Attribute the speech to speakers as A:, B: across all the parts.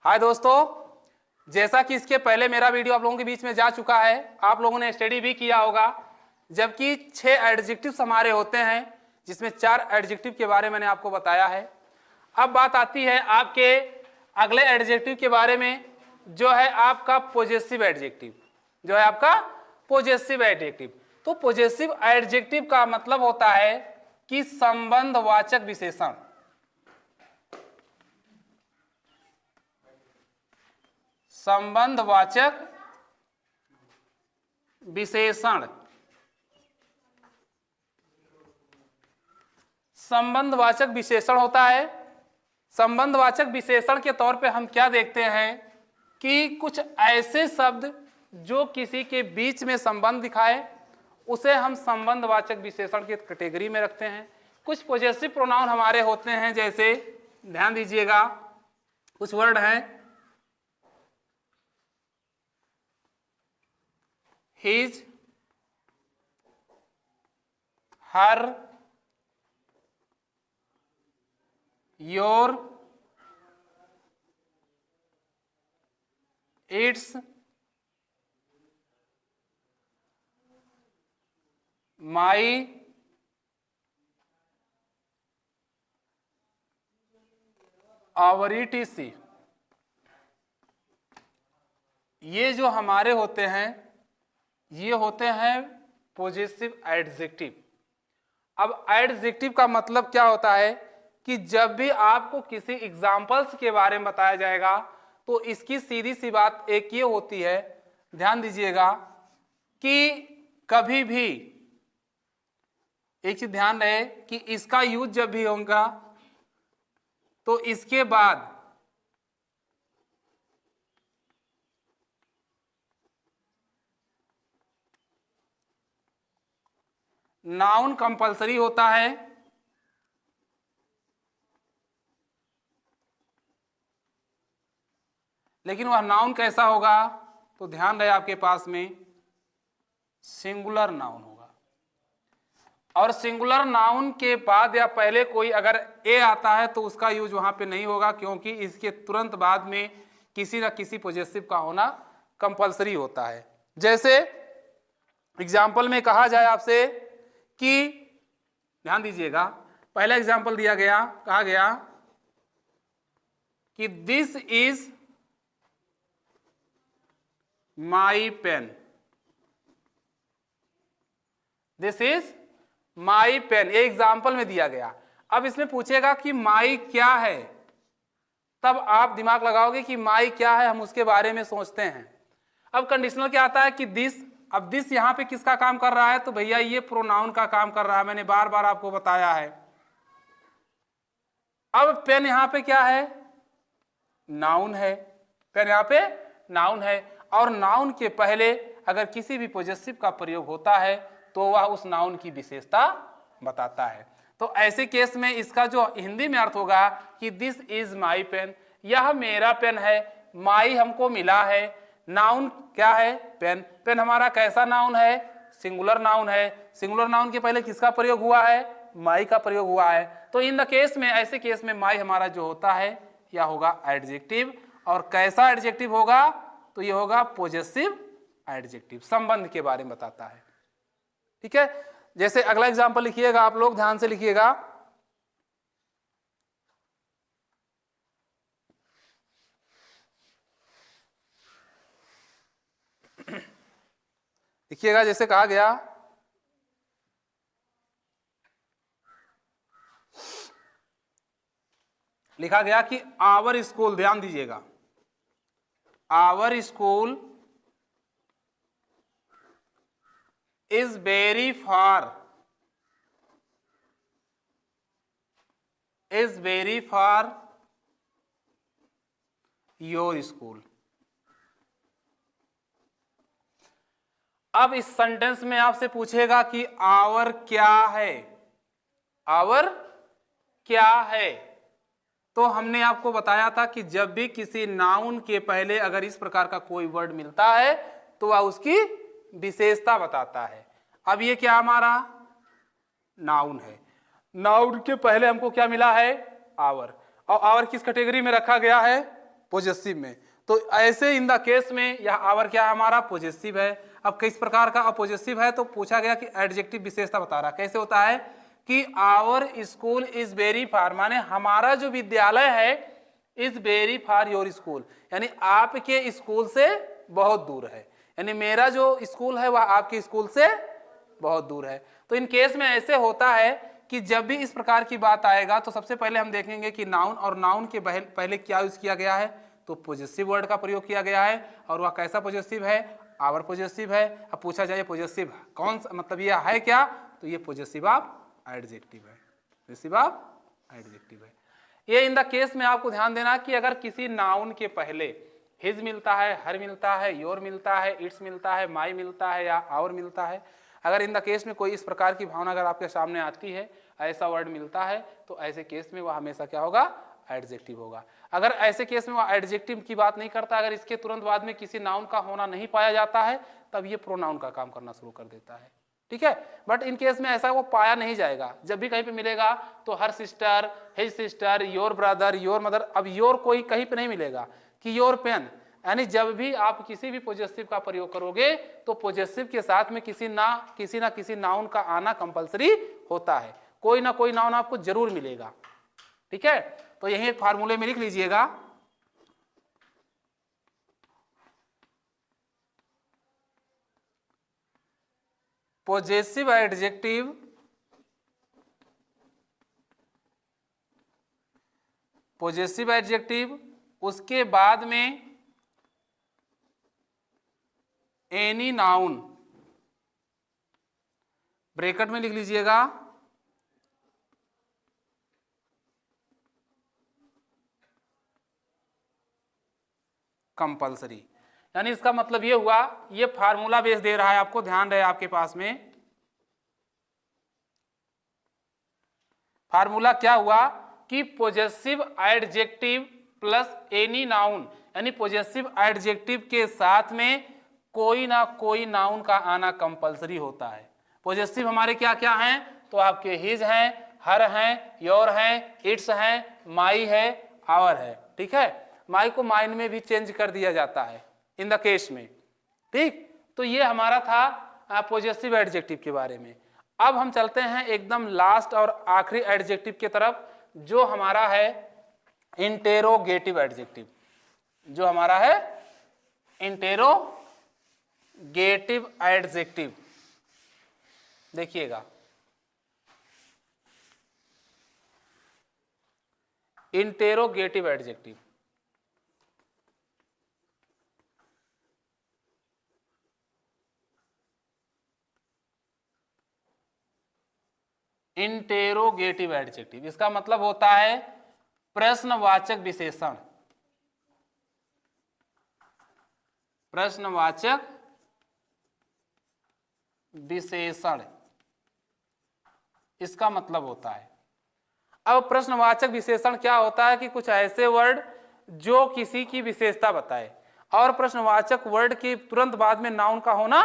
A: हाय दोस्तों, जैसा कि इसके पहले मेरा वीडियो आप लोगों के बीच में जा चुका है, आप लोगों ने स्टडी भी किया होगा। जबकि 6 एडजेक्टिव्स हमारे होते हैं, जिसमें 4 एडजेक्टिव के बारे में मैंने आपको बताया है। अब बात आती है आपके अगले एडजेक्टिव के बारे में, जो है आपका पॉजेसिव एडजेक्टिव। जो है आपका पॉजेसिव एडजेक्टिव। तो पॉजेसिव एडजेक्टिव का मतलब होता है कि संबंधवाचक विशेषण। संबंधवाचक विशेषण। संबंधवाचक विशेषण होता है। संबंधवाचक विशेषण के तौर पे हम क्या देखते हैं कि कुछ ऐसे शब्द जो किसी के बीच में संबंध दिखाए, उसे हम संबंधवाचक विशेषण की कैटेगरी में रखते हैं। कुछ पॉजेसिव प्रोनाउन हमारे होते हैं, जैसे ध्यान दीजिएगा कुछ वर्ड हैं, his, her, your, its, my, our, etc। ये जो हमारे होते हैं, ये होते हैं पॉजेसिव एडजेक्टिव। अब एडजेक्टिव का मतलब क्या होता है कि जब भी आपको किसी एग्जाम्पल्स के बारे में बताया जाएगा तो इसकी सीधी सी बात एक ये होती है, ध्यान दीजिएगा कि कभी भी एक चीज ध्यान रहे कि इसका यूज जब भी होगा तो इसके बाद नाउन कंपलसरी होता है। लेकिन वह नाउन कैसा होगा, तो ध्यान रहे आपके पास में सिंगुलर नाउन होगा। और सिंगुलर नाउन के बाद या पहले कोई अगर ए आता है तो उसका यूज वहां पे नहीं होगा, क्योंकि इसके तुरंत बाद में किसी ना किसी पॉजेसिव का होना कंपलसरी होता है। जैसे एग्जाम्पल में कहा जाए आपसे कि ध्यान दीजिएगा, पहला एग्जाम्पल दिया गया, कहा गया कि this is my pen. This is my pen, ये एग्जाम्पल में दिया गया। अब इसमें पूछेगा कि माई क्या है, तब आप दिमाग लगाओगे कि माई क्या है, हम उसके बारे में सोचते हैं। अब कंडीशनल क्या आता है कि दिस। अब दिस यहां पे किसका काम कर रहा है, तो भैया ये प्रोनाउन का काम कर रहा है, मैंने बार बार आपको बताया है। अब पेन यहां पे क्या है, नाउन है। पेन यहां पे नाउन है, और नाउन के पहले अगर किसी भी पॉजेसिव का प्रयोग होता है तो वह उस नाउन की विशेषता बताता है। तो ऐसे केस में इसका जो हिंदी में अर्थ होगा कि दिस इज माई पेन, यह मेरा पेन है। माई हमको मिला है, नाउन क्या है, पेन। पेन हमारा कैसा नाउन है, सिंगुलर नाउन है। सिंगुलर नाउन के पहले किसका प्रयोग हुआ है, माई का प्रयोग हुआ है। तो इन द केस में, ऐसे केस में माई हमारा जो होता है यह होगा एडजेक्टिव। और कैसा एडजेक्टिव होगा, तो यह होगा पॉजेसिव एडजेक्टिव, संबंध के बारे में बताता है। ठीक है, जैसे अगला एग्जांपल लिखिएगा, आप लोग ध्यान से लिखिएगा। लिखिएगा, जैसे कहा गया लिखा गया कि आवर स्कूल, ध्यान दीजिएगा, our school is very far your school। अब इस सेंटेंस में आपसे पूछेगा कि आवर क्या है, आवर क्या है। तो हमने आपको बताया था कि जब भी किसी नाउन के पहले अगर इस प्रकार का कोई वर्ड मिलता है तो वह उसकी विशेषता बताता है। अब ये क्या हमारा नाउन है, नाउन के पहले हमको क्या मिला है, आवर। और आवर किस कैटेगरी में रखा गया है, पोजेसिव में। तो ऐसे इन द केस में यह आवर क्या है हमारा पोजेसिव है। अब किस प्रकार का अपोजेसिव है तो पूछा गया कि एडजेक्टिव विशेषता बता रहा। कैसे होता है कि our school is very far, माने हमारा जो विद्यालय है is very far your school, यानी आपके स्कूल से बहुत दूर है, यानी मेरा जो स्कूल है वह आपके स्कूल से बहुत दूर है। तो इन केस में ऐसे होता है कि जब भी इस प्रकार की बात आएगा तो सबसे पहले हम देखेंगे कि नाउन और नाउन के पहले क्या यूज किया गया है, तो पॉजिटिव वर्ड का प्रयोग किया गया है और वह कैसा पॉजिटिव है, आवर पॉजिटिव है। अब पूछा जाए पॉजिटिव कौन सा, मतलब ये है क्या, तो ये पॉजिटिव ऑफ एडजेक्टिव है, पॉजिटिव ऑफ एडजेक्टिव है। ये इन द केस में आपको ध्यान देना कि अगर किसी नाउन के पहले हिज मिलता है, हर मिलता है, योर मिलता है, इट्स मिलता है, माई मिलता है या आवर मिलता है, अगर इन द केस में कोई इस प्रकार की भावना अगर आपके सामने आती है, ऐसा वर्ड मिलता है, तो ऐसे केस में वह हमेशा क्या होगा, एडजेक्टिव होगा। अगर ऐसे केस में वह एडजेक्टिव की बात नहीं करता, अगर इसके तुरंत बाद में किसी नाउन का होना नहीं पाया जाता है, तब ये प्रोनाउन का काम करना शुरू कर देता है, ठीक है। बट इन केस में ऐसा वो पाया नहीं जाएगा। जब भी कहीं पे मिलेगा तो her sister, his sister, your brother, your mother, अब योर कोई कहीं पे नहीं मिलेगा कि योर पेन, यानी जब भी आप किसी भी पॉजिटिव का प्रयोग करोगे तो पॉजिटिव के साथ में किसी ना किसी नाउन का आना कंपलसरी होता है, कोई ना कोई नाउन आपको जरूर मिलेगा, ठीक है। तो यही एक फार्मूले में लिख लीजिएगा, पॉजेसिव एडजेक्टिव उसके बाद में एनी नाउन, ब्रैकेट में लिख लीजिएगा, कंपलसरी। यानी इसका मतलब ये हुआ, ये फार्मूला बेस दे रहा है आपको, ध्यान रहे आपके पास में फार्मूला क्या हुआ कि possessive adjective plus any noun, यानी पॉजेसिव एडजेक्टिव के साथ में कोई ना कोई नाउन का आना कंपलसरी होता है। पॉजेसिव हमारे क्या क्या हैं, तो आपके हिज हैं, हर हैं, योर हैं, इट्स हैं, माई है, आवर है, ठीक है। माई को माइन में भी चेंज कर दिया जाता है इन द केस में, ठीक। तो ये हमारा था पॉजेसिव एडजेक्टिव के बारे में। अब हम चलते हैं एकदम लास्ट और आखिरी एडजेक्टिव की तरफ, जो हमारा है इंटेरोगेटिव एडजेक्टिव, जो हमारा है इंटेरोगेटिव एडजेक्टिव। देखिएगा, इंटेरोगेटिव एडजेक्टिव, इंटेरोगेटिव एडजेक्टिव, इसका मतलब होता है प्रश्नवाचक विशेषण, प्रश्नवाचक विशेषण इसका मतलब होता है। अब प्रश्नवाचक विशेषण क्या होता है कि कुछ ऐसे वर्ड जो किसी की विशेषता बताए, और प्रश्नवाचक वर्ड के तुरंत बाद में नाउन का होना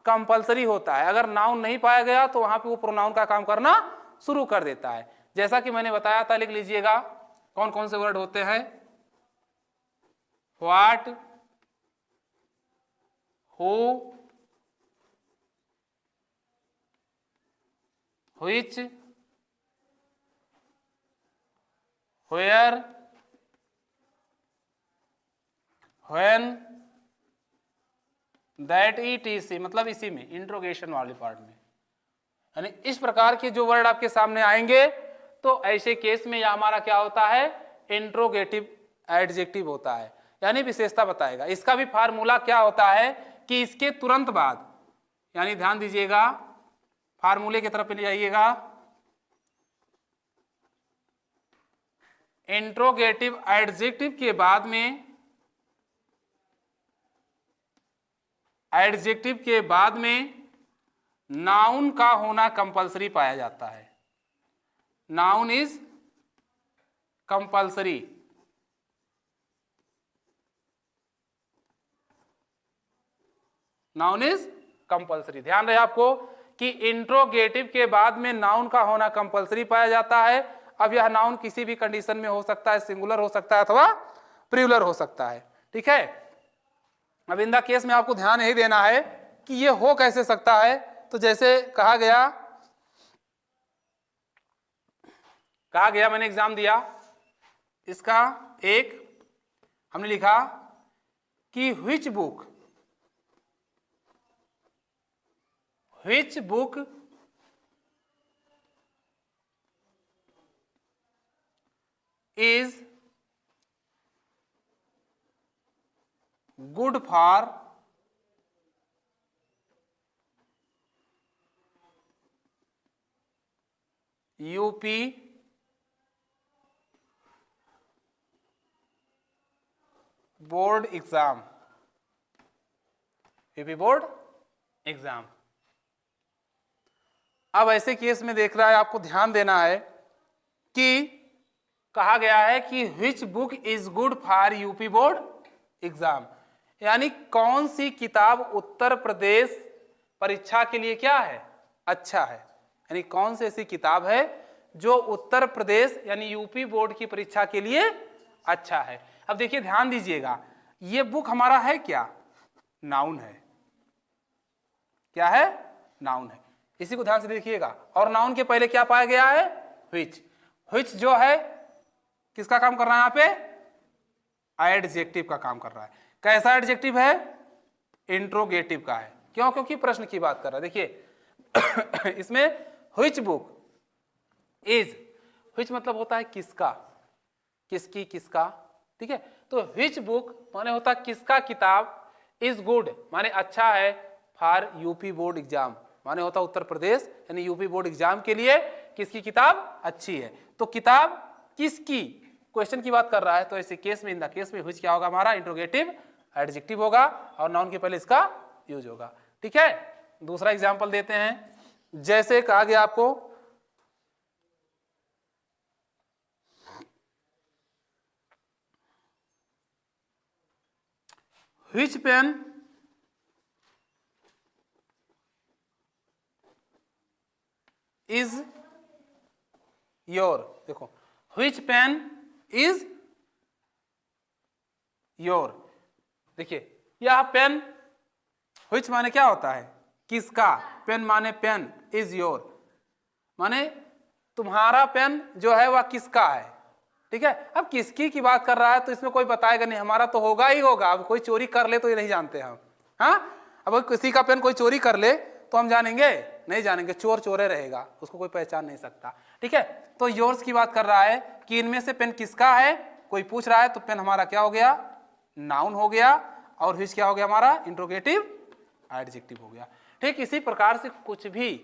A: कंपलसरी होता है। अगर नाउन नहीं पाया गया तो वहां पे वो प्रोनाउन का काम करना शुरू कर देता है। जैसा कि मैंने बताया था, लिख लीजिएगा कौन कौन से वर्ड होते हैं, what, who, which, where, when, that, etc, मतलब इसी में इंट्रोगेशन वाले पार्ट में, यानी इस प्रकार के जो वर्ड आपके सामने आएंगे तो ऐसे केस में यह हमारा क्या होता है, इंट्रोगेटिव एडजेक्टिव होता है, यानी विशेषता बताएगा। इसका भी फार्मूला क्या होता है कि इसके तुरंत बाद, यानी ध्यान दीजिएगा फार्मूले की तरफ ले जाइएगा, इंट्रोगेटिव एडजेक्टिव के बाद में, एडजेक्टिव के बाद में नाउन का होना कंपलसरी पाया जाता है। Noun is compulsory, noun is compulsory. ध्यान रहे आपको कि इंट्रोगेटिव के बाद में नाउन का होना कंपलसरी पाया जाता है। अब यह नाउन किसी भी कंडीशन में हो सकता है, सिंगुलर हो सकता है अथवा प्लूरल हो सकता है। ठीक है, अब इन द केस में आपको ध्यान यही देना है कि ये हो कैसे सकता है। तो जैसे कहा गया मैंने एग्जाम दिया, इसका एक हमने लिखा कि which book is good for UP board exam, UP board exam. अब ऐसे केस में देख रहा है, आपको ध्यान देना है कि कहा गया है कि which book is good for UP board exam, यानी कौन सी किताब उत्तर प्रदेश परीक्षा के लिए क्या है, अच्छा है। यानी कौन सी ऐसी किताब है जो उत्तर प्रदेश यानी यूपी बोर्ड की परीक्षा के लिए अच्छा है। अब देखिए ध्यान दीजिएगा, ये बुक हमारा है क्या, नाउन है। क्या है, नाउन है। इसी को ध्यान से देखिएगा। और नाउन के पहले क्या पाया गया है, which जो है किसका काम कर रहा है, यहाँ पे एडजेक्टिव का काम कर रहा है। कैसा एडजेक्टिव है, इंट्रोगेटिव का है। क्यों, क्योंकि प्रश्न की बात कर रहा है। देखिए इसमें which book is, which मतलब होता है किसका, किसकी, किसका। ठीक है, तो which book माने होता है किसका किताब, is good माने अच्छा है, फॉर यूपी बोर्ड एग्जाम माने होता उत्तर प्रदेश यानी यूपी बोर्ड एग्जाम के लिए किसकी किताब अच्छी है। तो किताब किसकी, क्वेश्चन की बात कर रहा है। तो ऐसे केस में, इन द केस में which क्या होगा, हमारा इंट्रोगेटिव एडजेक्टिव होगा और नाउन के पहले इसका यूज होगा। ठीक है, दूसरा एग्जांपल देते हैं। जैसे कहा गया आपको which pen is your, देखो which pen is your, देखिए यह पेन, which माने क्या होता है, किसका, पेन माने पेन, is your माने तुम्हारा पेन जो है वह किसका है। ठीक है, अब किसकी की बात कर रहा है तो इसमें कोई बताएगा नहीं, हमारा तो होगा ही होगा। अब कोई चोरी कर ले तो ये नहीं जानते हम, हाँ। अब किसी का पेन कोई चोरी कर ले तो हम जानेंगे, नहीं जानेंगे, चोर चोरे रहेगा, उसको कोई पहचान नहीं सकता। ठीक है, तो योर्स की बात कर रहा है कि इनमें से पेन किसका है, कोई पूछ रहा है तो पेन हमारा क्या हो गया, नाउन हो गया, और व्हिच क्या हो गया हमारा, इंट्रोगेटिव एडजेक्टिव हो गया। ठीक, इसी प्रकार से कुछ भी,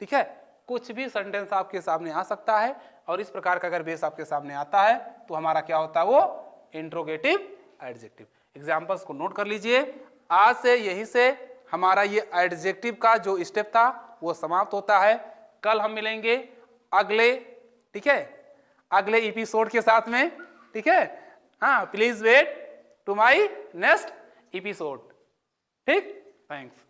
A: ठीक है, कुछ भी सेंटेंस आपके सामने आ सकता है, और इस प्रकार का अगर बेस आपके सामने आता है तो हमारा क्या होता है, वो इंट्रोगेटिव एडजेक्टिव। एग्जांपल्स को नोट कर लीजिए। आज से यहीं से हमारा ये एडजेक्टिव का जो स्टेप था वो समाप्त होता है। कल हम मिलेंगे अगले, ठीक है, अगले एपिसोड के साथ में। ठीक है, हाँ, please wait to my next episode. ठीक, थैंक्स।